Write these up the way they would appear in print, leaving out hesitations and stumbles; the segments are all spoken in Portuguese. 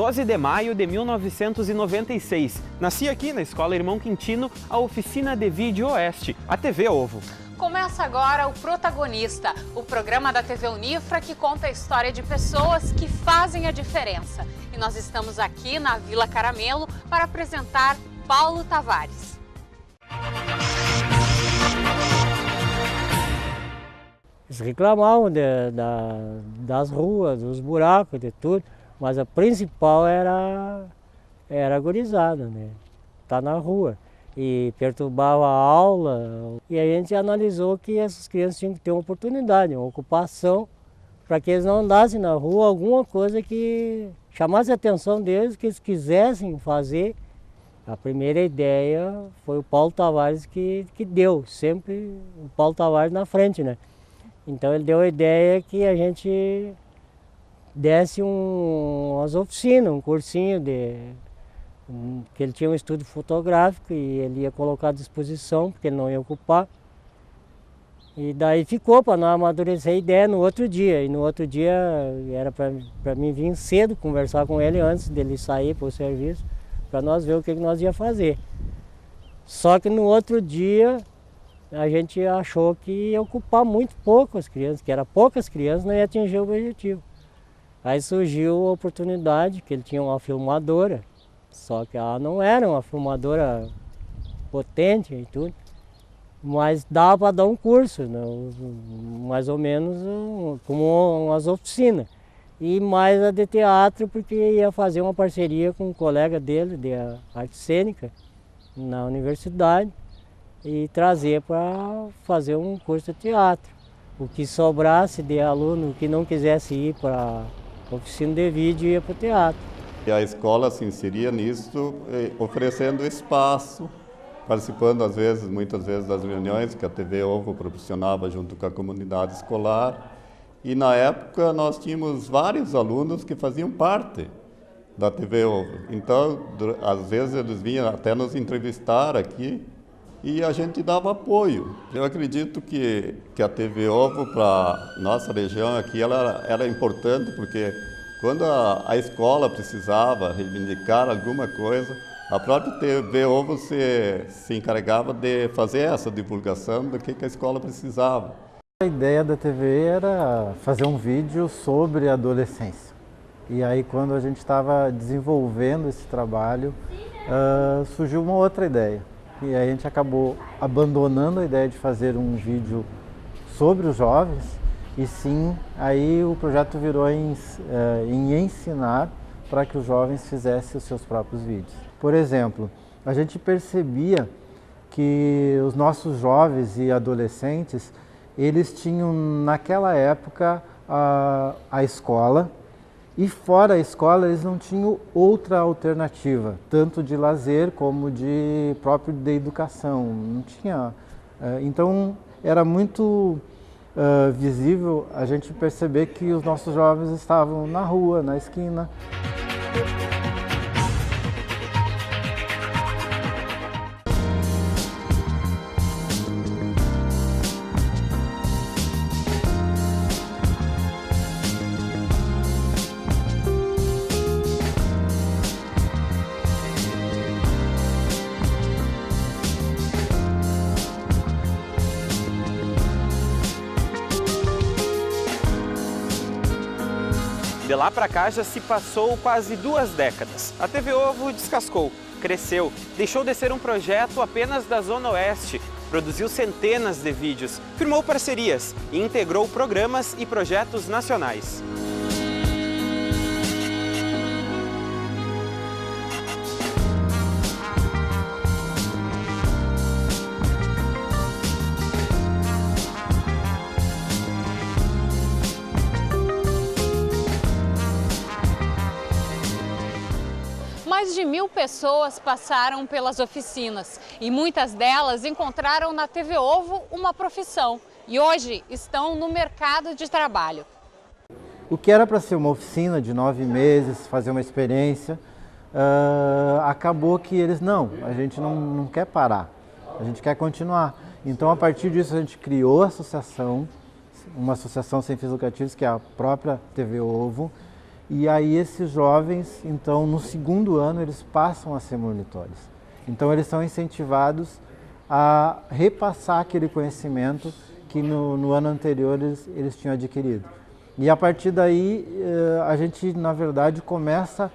12 de maio de 1996. Nascia aqui na Escola Irmão Quintino a Oficina de Vídeo Oeste, a TV Ovo. Começa agora o Protagonista, o programa da TV Unifra que conta a história de pessoas que fazem a diferença. E nós estamos aqui na Vila Caramelo para apresentar Paulo Tavares. Eles reclamavam das ruas, dos buracos, de tudo, mas a principal era a gurizada, né? Tá na rua. E perturbava a aula, e a gente analisou que essas crianças tinham que ter uma oportunidade, uma ocupação, para que eles não andassem na rua, alguma coisa que chamasse a atenção deles, que eles quisessem fazer. A primeira ideia foi o Paulo Tavares que deu, sempre o Paulo Tavares na frente, né? Então ele deu a ideia que a gente desse umas oficinas, um cursinho que ele tinha um estúdio fotográfico e ele ia colocar à disposição, porque ele não ia ocupar. E daí ficou para não amadurecer a ideia no outro dia. E no outro dia era para mim vir cedo conversar com ele antes dele sair para o serviço, para nós ver o que nós ia fazer. Só que no outro dia a gente achou que ia ocupar muito pouco as crianças, que era poucas crianças, não ia atingir o objetivo. Aí surgiu a oportunidade que ele tinha uma filmadora, só que ela não era uma filmadora potente e tudo, mas dava para dar um curso, né? Mais ou menos como umas oficinas. E mais a de teatro, porque ia fazer uma parceria com um colega dele, de arte cênica, na universidade, e trazer para fazer um curso de teatro. O que sobrasse de aluno que não quisesse ir para a oficina de vídeo ia para o teatro. E a escola se inseria nisso, oferecendo espaço, participando muitas vezes das reuniões que a TV Ovo proporcionava junto com a comunidade escolar. E na época nós tínhamos vários alunos que faziam parte da TV Ovo. Então, às vezes eles vinham até nos entrevistar aqui e a gente dava apoio. Eu acredito que a TV Ovo para nossa região aqui ela era importante porque quando a escola precisava reivindicar alguma coisa, a própria TV Ovo se encarregava de fazer essa divulgação do que a escola precisava. A ideia da TV era fazer um vídeo sobre a adolescência. E aí quando a gente estava desenvolvendo esse trabalho, surgiu uma outra ideia. E aí a gente acabou abandonando a ideia de fazer um vídeo sobre os jovens, e sim, aí o projeto virou em ensinar para que os jovens fizessem os seus próprios vídeos. Por exemplo, a gente percebia que os nossos jovens e adolescentes, eles tinham naquela época a escola, e fora a escola eles não tinham outra alternativa, tanto de lazer como de próprio de educação. Não tinha. Então era muito visível a gente perceber que os nossos jovens estavam na rua, na esquina. De lá para cá já se passou quase 2 décadas. A TV Ovo descascou, cresceu, deixou de ser um projeto apenas da Zona Oeste, produziu centenas de vídeos, firmou parcerias e integrou programas e projetos nacionais. Mais de 1000 pessoas passaram pelas oficinas e muitas delas encontraram na TV Ovo uma profissão e hoje estão no mercado de trabalho. O que era para ser uma oficina de 9 meses, fazer uma experiência, acabou que eles, a gente não quer parar, a gente quer continuar. Então, a partir disso, a gente criou a associação, uma associação sem fins lucrativos, que é a própria TV Ovo, E aí esses jovens, então, no segundo ano, eles passam a ser monitores. Então, eles são incentivados a repassar aquele conhecimento que no ano anterior eles tinham adquirido. E a partir daí, a gente, na verdade, começa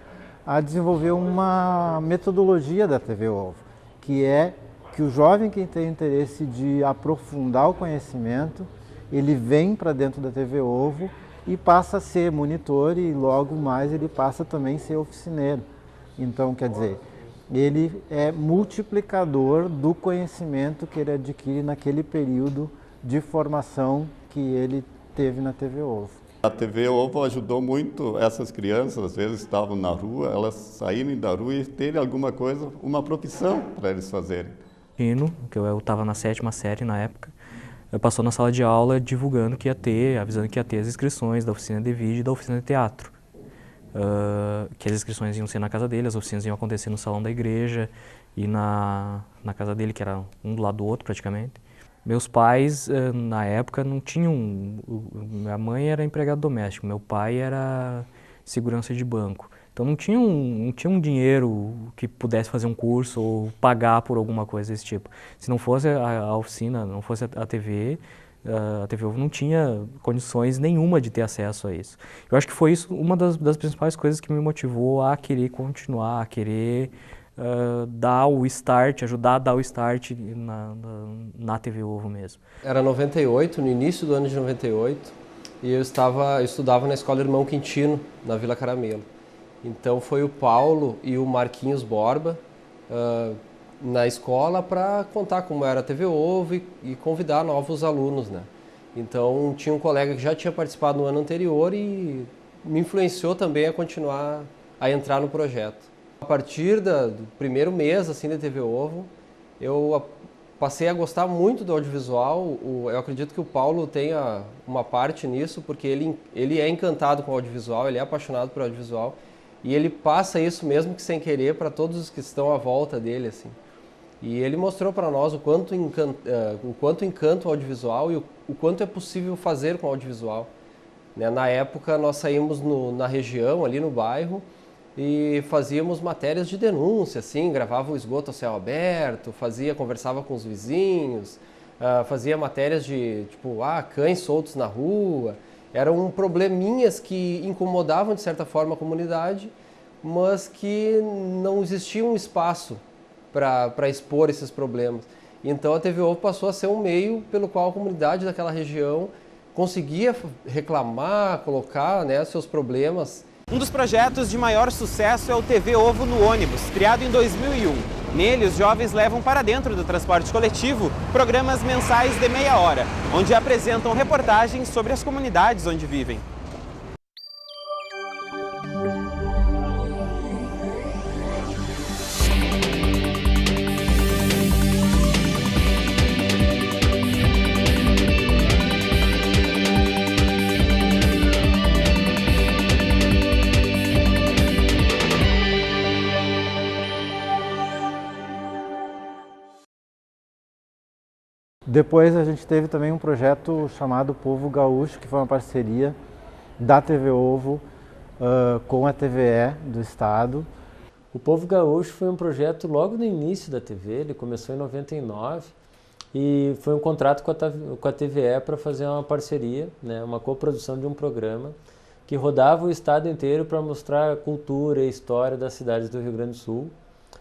a desenvolver uma metodologia da TV Ovo, que é que o jovem que tem interesse de aprofundar o conhecimento, ele vem para dentro da TV Ovo e passa a ser monitor e logo mais ele passa também a ser oficineiro. Então, quer dizer, ele é multiplicador do conhecimento que ele adquire naquele período de formação que ele teve na TV Ovo. A TV Ovo ajudou muito essas crianças, às vezes estavam na rua, elas saírem da rua e terem alguma coisa, uma profissão para eles fazerem. Que eu estava na 7ª série na época, passou na sala de aula divulgando que ia ter, avisando que ia ter as inscrições da oficina de vídeo e da oficina de teatro. Que as inscrições iam ser na casa dele, as oficinas iam acontecer no salão da igreja e na casa dele, que era um do lado do outro praticamente. Meus pais, na época, não tinham... Minha mãe era empregada doméstica, meu pai era segurança de banco. Então não tinha um dinheiro que pudesse fazer um curso ou pagar por alguma coisa desse tipo. Se não fosse a oficina, não fosse a TV Ovo não tinha condições nenhuma de ter acesso a isso. Eu acho que foi isso uma das principais coisas que me motivou a querer continuar, a querer dar o start, ajudar a dar o start na TV Ovo mesmo. Era 98, no início do ano de 98, e eu estudava na Escola Irmão Quintino, na Vila Caramelo. Então foi o Paulo e o Marquinhos Borba na escola para contar como era a TV Ovo e convidar novos alunos, né? Então tinha um colega que já tinha participado no ano anterior e me influenciou também a continuar a entrar no projeto. A partir do primeiro mês assim da TV Ovo, eu passei a gostar muito do audiovisual. Eu acredito que o Paulo tenha uma parte nisso, porque ele é encantado com o audiovisual, ele é apaixonado por audiovisual. E ele passa isso mesmo que sem querer para todos os que estão à volta dele, assim. E ele mostrou para nós o quanto encanta o audiovisual e o quanto é possível fazer com o audiovisual. Né? Na época nós saímos na região, ali no bairro, e fazíamos matérias de denúncia, assim, gravava o esgoto a céu aberto, conversava com os vizinhos, fazia matérias de, tipo, cães soltos na rua. Eram probleminhas que incomodavam, de certa forma, a comunidade, mas que não existia um espaço para expor esses problemas. Então a TV Ovo passou a ser um meio pelo qual a comunidade daquela região conseguia reclamar, colocar, né, seus problemas. Um dos projetos de maior sucesso é o TV Ovo no ônibus, criado em 2001. Nele, os jovens levam para dentro do transporte coletivo programas mensais de meia hora, onde apresentam reportagens sobre as comunidades onde vivem. Depois a gente teve também um projeto chamado Povo Gaúcho, que foi uma parceria da TV Ovo com a TVE do estado. O Povo Gaúcho foi um projeto logo no início da TV, ele começou em 99 e foi um contrato com a TVE para fazer uma parceria, né, uma coprodução de um programa que rodava o estado inteiro para mostrar a cultura e história das cidades do Rio Grande do Sul.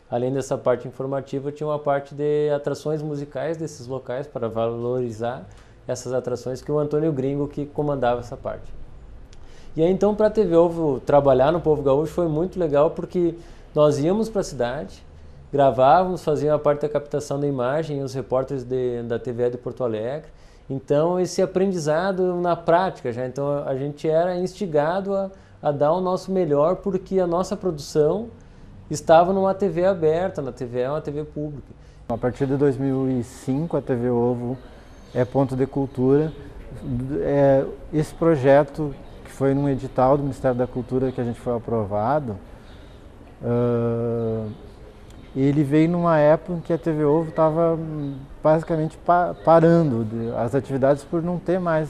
Além dessa parte informativa, tinha uma parte de atrações musicais desses locais para valorizar essas atrações, que o Antônio Gringo que comandava essa parte. E aí então para a TV Ovo trabalhar no Povo Gaúcho foi muito legal, porque nós íamos para a cidade, gravávamos, fazíamos a parte da captação da imagem, os repórteres da TVE de Porto Alegre. Então esse aprendizado na prática já, então a gente era instigado a dar o nosso melhor, porque a nossa produção estava numa TV aberta, na TV é uma TV pública. A partir de 2005 a TV Ovo é ponto de cultura. Esse projeto, que foi num edital do Ministério da Cultura que a gente foi aprovado, ele veio numa época em que a TV Ovo estava basicamente parando as atividades por não ter mais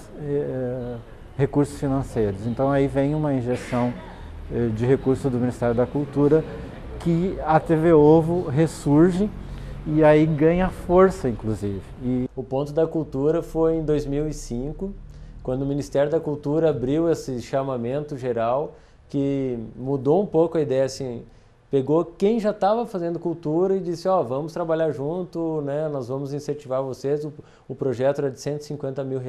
recursos financeiros. Então aí vem uma injeção de recursos do Ministério da Cultura, que a TV Ovo ressurge e aí ganha força, inclusive. O ponto da cultura foi em 2005, quando o Ministério da Cultura abriu esse chamamento geral, que mudou um pouco a ideia, assim, pegou quem já estava fazendo cultura e disse, ó, vamos trabalhar junto, né, nós vamos incentivar vocês. O projeto era de R$150 mil,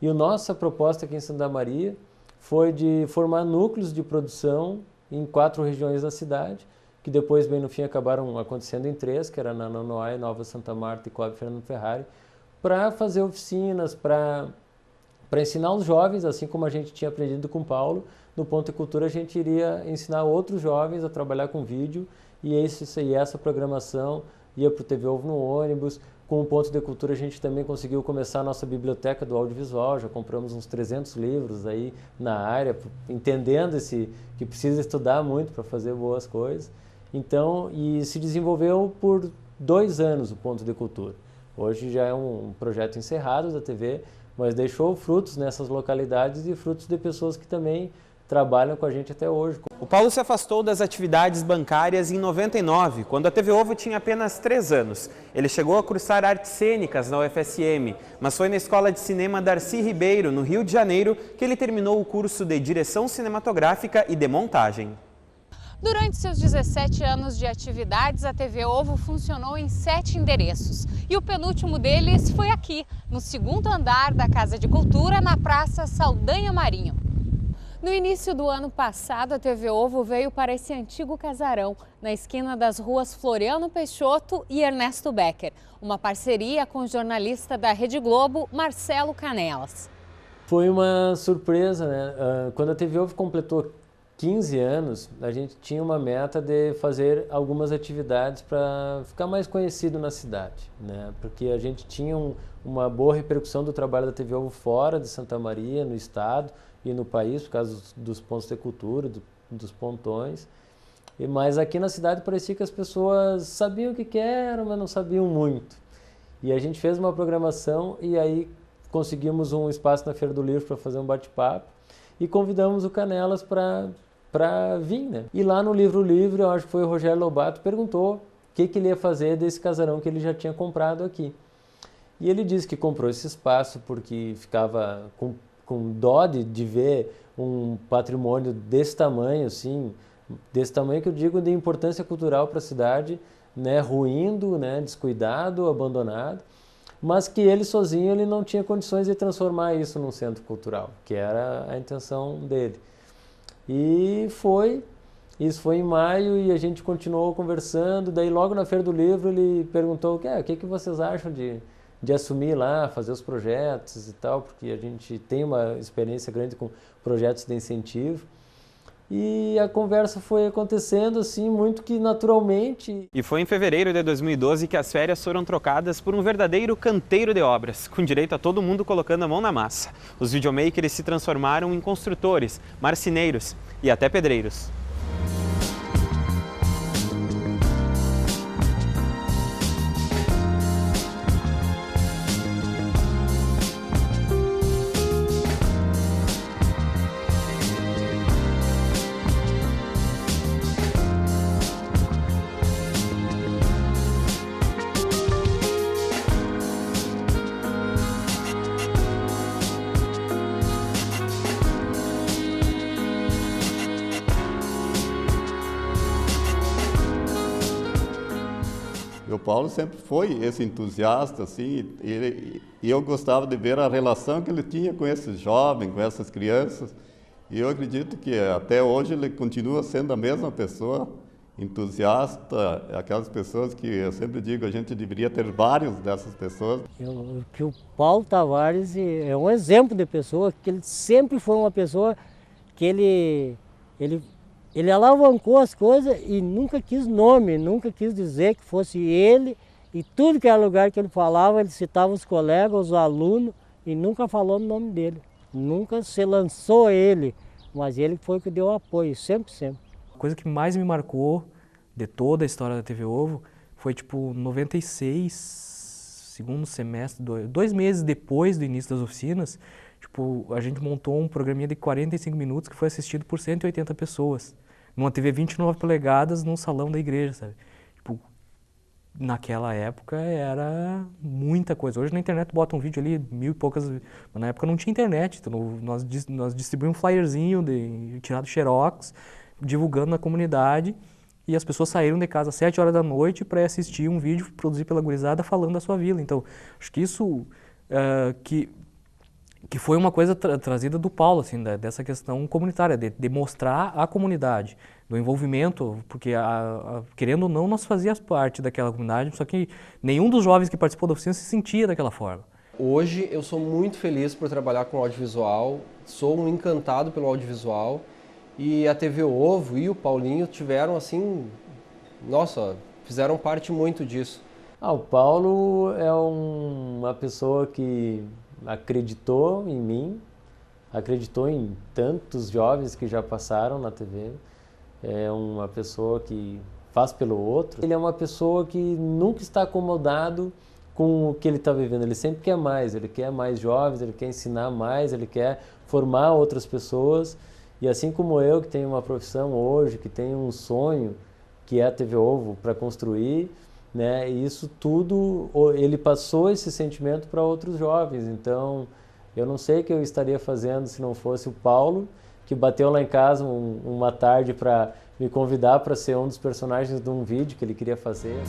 e a nossa proposta aqui em Santa Maria foi de formar núcleos de produção em 4 regiões da cidade, que depois, bem no fim, acabaram acontecendo em 3, que era na Nonoai, Nova Santa Marta e Cláudio Fernando Ferrari, para fazer oficinas, para ensinar os jovens, assim como a gente tinha aprendido com o Paulo. No Ponto de Cultura a gente iria ensinar outros jovens a trabalhar com vídeo, e essa programação ia para o TV Ovo no ônibus. Com o Ponto de Cultura a gente também conseguiu começar a nossa biblioteca do audiovisual, já compramos uns 300 livros aí na área, entendendo que precisa estudar muito para fazer boas coisas. Então, e se desenvolveu por 2 anos o Ponto de Cultura. Hoje já é um projeto encerrado da TV, mas deixou frutos nessas localidades e frutos de pessoas que também trabalham com a gente até hoje. O Paulo se afastou das atividades bancárias em 99, quando a TV Ovo tinha apenas 3 anos. Ele chegou a cursar artes cênicas na UFSM, mas foi na Escola de Cinema Darcy Ribeiro, no Rio de Janeiro, que ele terminou o curso de direção cinematográfica e de montagem. Durante seus 17 anos de atividades, a TV Ovo funcionou em 7 endereços. E o penúltimo deles foi aqui, no 2º andar da Casa de Cultura, na Praça Saldanha Marinho. No início do ano passado, a TV Ovo veio para esse antigo casarão, na esquina das ruas Floriano Peixoto e Ernesto Becker, uma parceria com o jornalista da Rede Globo, Marcelo Canelas. Foi uma surpresa, né? Quando a TV Ovo completou 15 anos, a gente tinha uma meta de fazer algumas atividades para ficar mais conhecido na cidade, né? Porque a gente tinha uma boa repercussão do trabalho da TV Ovo fora de Santa Maria, no estado e no país, por causa dos pontos de cultura, dos pontões. Mas aqui na cidade parecia que as pessoas sabiam o que era, mas não sabiam muito. E a gente fez uma programação e aí conseguimos um espaço na Feira do Livro para fazer um bate-papo e convidamos o Canelas para vir, né? E lá no Livro Livre, eu acho que foi o Rogério Lobato, perguntou o que ele ia fazer desse casarão que ele já tinha comprado aqui. E ele disse que comprou esse espaço porque ficava com dó de ver um patrimônio desse tamanho, assim, desse tamanho que eu digo de importância cultural para a cidade, né, ruindo, né, descuidado, abandonado, mas que ele sozinho ele não tinha condições de transformar isso num centro cultural, que era a intenção dele. E isso foi em maio e a gente continuou conversando, daí logo na Feira do Livro ele perguntou o que vocês acham de assumir lá, fazer os projetos e tal, porque a gente tem uma experiência grande com projetos de incentivo. E a conversa foi acontecendo assim, muito que naturalmente. E foi em fevereiro de 2012 que as férias foram trocadas por um verdadeiro canteiro de obras, com direito a todo mundo colocando a mão na massa. Os videomakers se transformaram em construtores, marceneiros e até pedreiros. O Paulo sempre foi esse entusiasta, assim, e eu gostava de ver a relação que ele tinha com esses jovens, com essas crianças, e eu acredito que até hoje ele continua sendo a mesma pessoa, entusiasta, aquelas pessoas que eu sempre digo, a gente deveria ter vários dessas pessoas. Que o Paulo Tavares é um exemplo de pessoa, que ele sempre foi uma pessoa que ele alavancou as coisas e nunca quis nome, nunca quis dizer que fosse ele. E tudo que era lugar que ele falava, ele citava os colegas, os alunos, e nunca falou no nome dele. Nunca se lançou ele, mas ele foi que deu apoio, sempre, sempre. A coisa que mais me marcou de toda a história da TV Ovo foi tipo 96, segundo semestre, 2 meses depois do início das oficinas, Tipo, a gente montou um programinha de 45 minutos que foi assistido por 180 pessoas, numa TV 29 polegadas, num salão da igreja, sabe? Tipo, naquela época era muita coisa. Hoje na internet bota um vídeo ali, 1000 e poucas, mas na época não tinha internet, então nós distribuímos um flyerzinho tirado xerox, divulgando na comunidade, e as pessoas saíram de casa às 7 horas da noite para assistir um vídeo produzido pela gurizada falando da sua vila. Então, acho que isso que foi uma coisa trazida do Paulo, assim, dessa questão comunitária, de mostrar a comunidade, do envolvimento, porque, querendo ou não, nós fazíamos parte daquela comunidade, só que nenhum dos jovens que participou da oficina se sentia daquela forma. Hoje eu sou muito feliz por trabalhar com audiovisual, sou um encantado pelo audiovisual, e a TV Ovo e o Paulinho tiveram, assim, nossa, fizeram parte muito disso. O Paulo é uma pessoa que acreditou em mim, acreditou em tantos jovens que já passaram na TV, é uma pessoa que faz pelo outro. Ele é uma pessoa que nunca está acomodado com o que ele está vivendo, ele sempre quer mais, ele quer mais jovens, ele quer ensinar mais, ele quer formar outras pessoas. E assim como eu, que tenho uma profissão hoje, que tenho um sonho, que é a TV Ovo, para construir, né? E isso tudo, ele passou esse sentimento para outros jovens. Então, eu não sei o que eu estaria fazendo se não fosse o Paulo, que bateu lá em casa uma tarde para me convidar para ser um dos personagens de um vídeo que ele queria fazer.